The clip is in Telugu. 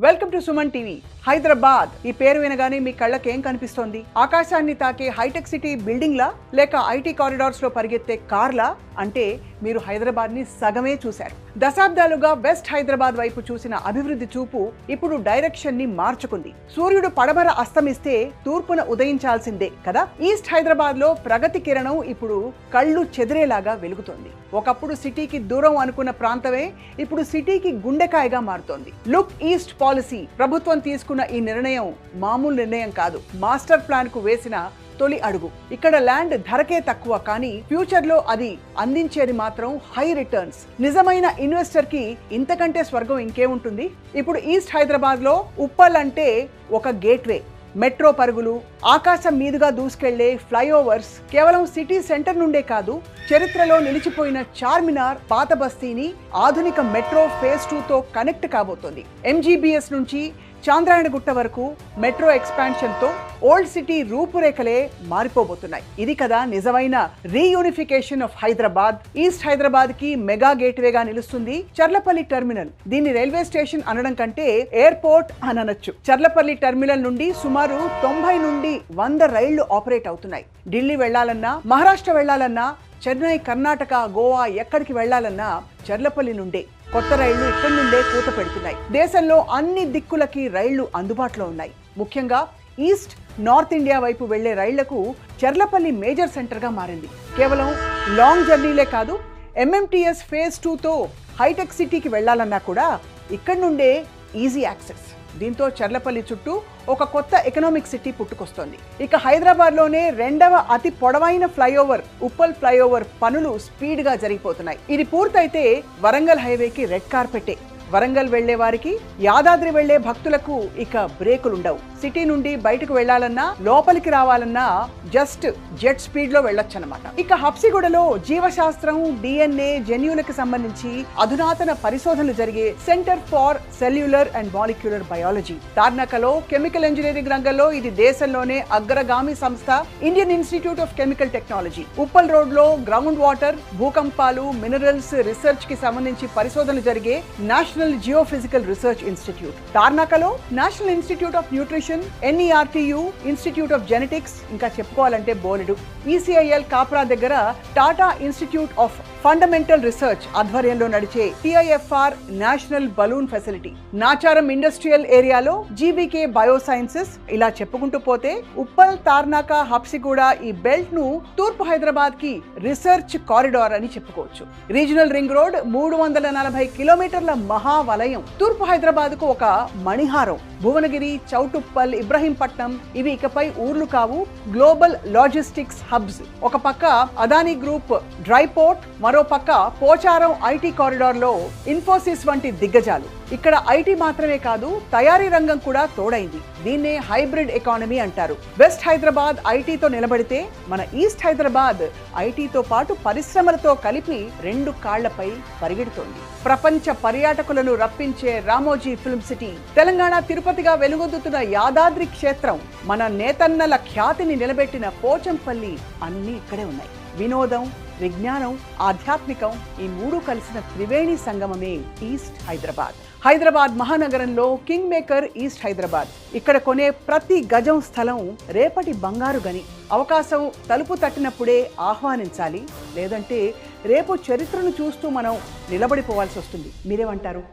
Welcome to Suman TV. Hyderabad ఈ పేరు వినగానే మీ కళ్ళకి ఏం కనిపిస్తోంది? ఆకాశాన్ని తాకే హైటెక్ సిటీ బిల్డింగ్లా, లేక ఐటీ కారిడార్స్ లో పరిగెత్తే కార్లా? అంటే మీరు హైదరాబాద్ ని సగమే చూశారు. దశాబ్దాలుగా వెస్ట్ హైదరాబాద్ వైపు చూసిన అభివృద్ధి చూపు ఇప్పుడు డైరెక్షన్ ని మార్చుకుంది. సూర్యుడు పడమర అస్తమిస్తే తూర్పున ఉదయించాల్సిందే కదా. ఈస్ట్ హైదరాబాద్ లో ప్రగతి కిరణం ఇప్పుడు కళ్ళు చెదిరేలాగా వెలుగుతోంది. ఒకప్పుడు సిటీకి దూరం అనుకున్న ప్రాంతమే ఇప్పుడు సిటీకి గుండెకాయగా మారుతోంది. లుక్ ఈస్ట్ పాలసీ ప్రభుత్వం తీసుకున్న ఈ నిర్ణయం మామూలు నిర్ణయం కాదు. మాస్టర్ ప్లాన్ కు వేసిన తొలి అడుగు. ఇక్కడ ల్యాండ్ ధరకే తక్కువ, కానీ ఫ్యూచర్ లో అది అందించేది మాత్రం హై రిటర్న్స్. నిజమైన ఇన్వెస్టర్ కి ఇంతకంటే స్వర్గం ఇంకేముంటుంది? ఇప్పుడు ఈస్ట్ హైదరాబాద్ లో ఉప్పల్ అంటే ఒక గేట్వే. మెట్రో పరుగులు, ఆకాశం మీదుగా దూసుకెళ్లే ఫ్లైఓవర్స్ కేవలం సిటీ సెంటర్ నుండే కాదు, చరిత్రలో నిలిచిపోయిన చార్మినార్ పాత బస్తీని ఆధునిక మెట్రో ఫేజ్ 2 తో కనెక్ట్ కాబోతోంది. ఎంజీబీఎస్ నుంచి చాంద్రాయణగుట్ట వరకు మెట్రో ఎక్స్పాన్షన్ తో ఓల్డ్ సిటీ రూపురేఖలే మారిపోబోతున్నాయి. ఇది కదా నిజమైన రీయూనిఫికేషన్ ఆఫ్ హైదరాబాద్. ఈస్ట్ హైదరాబాద్ కి మెగా గేట్వేగా నిలుస్తుంది చర్లపల్లి టెర్మినల్. దీన్ని రైల్వే స్టేషన్ అనడం కంటే ఎయిర్పోర్ట్ అని అనొచ్చు. చర్లపల్లి టెర్మినల్ నుండి సుమారు 90 నుండి 100 రైళ్లు ఆపరేట్ అవుతున్నాయి. ఢిల్లీ వెళ్లాలన్నా, మహారాష్ట్ర వెళ్లాలన్నా, చెన్నై, కర్ణాటక, గోవా ఎక్కడికి వెళ్లాలన్నా చర్లపల్లి నుండే. కొత్త రైళ్లు ఇక్కడి నుండే కూత పెడుతున్నాయి. దేశంలో అన్ని దిక్కులకి రైళ్లు అందుబాటులో ఉన్నాయి. ముఖ్యంగా ఈస్ట్, నార్త్ ఇండియా వైపు వెళ్లే రైళ్లకు చర్లపల్లి మేజర్ సెంటర్గా మారింది. కేవలం లాంగ్ జర్నీలే కాదు, ఎంఎంటీఎస్ ఫేజ్ 2 తో హైటెక్ సిటీకి వెళ్లాలన్నా కూడా ఇక్కడి నుండే ఈజీ యాక్సెస్. దీంతో చర్లపల్లి చుట్టూ ఒక కొత్త ఎకనామిక్ సిటీ పుట్టుకొస్తోంది. ఇక హైదరాబాద్ లోనే రెండవ అతి పొడవైన ఫ్లైఓవర్ ఉప్పల్ ఫ్లైఓవర్ పనులు స్పీడ్ గా జరిగిపోతున్నాయి. ఇది పూర్తయితే వరంగల్ హైవేకి రెడ్ కార్పెట్టే. వరంగల్ వెళ్లే వారికి, యాదాద్రి వెళ్లే భక్తులకు ఇక బ్రేకులుండవు. సిటీ నుండి బయటకు వెళ్లాలన్నా, లోపలికి రావాలన్నా జస్ట్ జెట్ స్పీడ్ లో వెళ్ళొచ్చన్నమాట. ఇక హబ్సిగూడలో జీవశాస్త్రం, డిఎన్ఏ, జన్యువులకు సంబంధించి అధునాతన పరిశోధనలు జరిగే centre for cellular and molecular biology. తార్నాకలో కెమికల్ ఇంజనీరింగ్ రంగంలో ఇది దేశంలోనే అగ్రగామి సంస్థ Indian institute of chemical technology. Uppal road లో గ్రౌండ్ వాటర్, భూకంపాలు, మినరల్స్ రీసెర్చ్ కి సంబంధించి పరిశోధనలు జరిగే నేషనల్ జియోఫిజికల్ రీసెర్చ్ ఇన్స్టిట్యూట్. తార్నాకలో national institute of nutrition, NERTU, institute of genetics, ఇంకా చెప్పుకోవాలంటే బోలెడు. ECIL కాప్రా దగ్గర Tata institute of fundamental research ఆధ్వర్యంలో నడిచే TIFR national balloon facility. Nacharam industrial ఏరియాలో GBK బయోసైన్సెస్. ఇలా చెప్పుకుంటూ పోతే ఉప్పల్, తార్నాక, హబ్సిగూడ ఈ బెల్ట్ ను తూర్పు హైదరాబాద్ కి రీసెర్చ్ కారిడార్ అని చెప్పుకోవచ్చు. రీజనల్ రింగ్ రోడ్ 340 కిలోమీటర్ల మహావలయం. తూర్పు హైదరాబాద్ కు ఒక మణిహారం. భువనగిరి, చౌటుప్పల్, ఇబ్రహీంపట్నం ఇవి ఇకపై ఊర్లు కావు, గ్లోబల్ లాజిస్టిక్స్ హబ్స్. ఒక పక్క అదానీ గ్రూప్ డ్రై పోర్ట్, మరో పక్క పోచారం ఐటీ కారిడార్ లో ఇన్ఫోసిస్ వంటి దిగ్గజాలు. ఇక్కడ ఐటీ మాత్రమే కాదు, తయారీ రంగం కూడా తోడైంది. దీన్నే హైబ్రిడ్ ఎకానమీ అంటారు. వెస్ట్ హైదరాబాద్ ఐటీతో నిలబడితే మన ఈస్ట్ హైదరాబాద్ ఐటీతో పాటు పరిశ్రమలతో కలిపి 2 కాళ్లపై పరిగెడుతోంది. ప్రపంచ పర్యాటకులను రప్పించే రామోజీ ఫిల్మ్ సిటీ, తెలంగాణ తిరుపతిగా వెలుగొందుతున్న యాదాద్రి క్షేత్రం, మన నేతన్నల ఖ్యాతిని నిలబెట్టిన పోచంపల్లి అన్నీ ఇక్కడే ఉన్నాయి. వినోదం, విజ్ఞానం, ఆధ్యాత్మికం ఈ 3 కలిసిన త్రివేణి సంగమమే ఈస్ట్ హైదరాబాద్. హైదరాబాద్ మహానగరంలో కింగ్ మేకర్ ఈస్ట్ హైదరాబాద్. ఇక్కడ కొనే ప్రతి గజం స్థలం రేపటి బంగారు గని. అవకాశం తలుపు తట్టినప్పుడే ఆహ్వానించాలి, లేదంటే రేపు చరిత్రను చూస్తూ మనం నిలబడిపోవాల్సి వస్తుంది. మీరేమంటారు?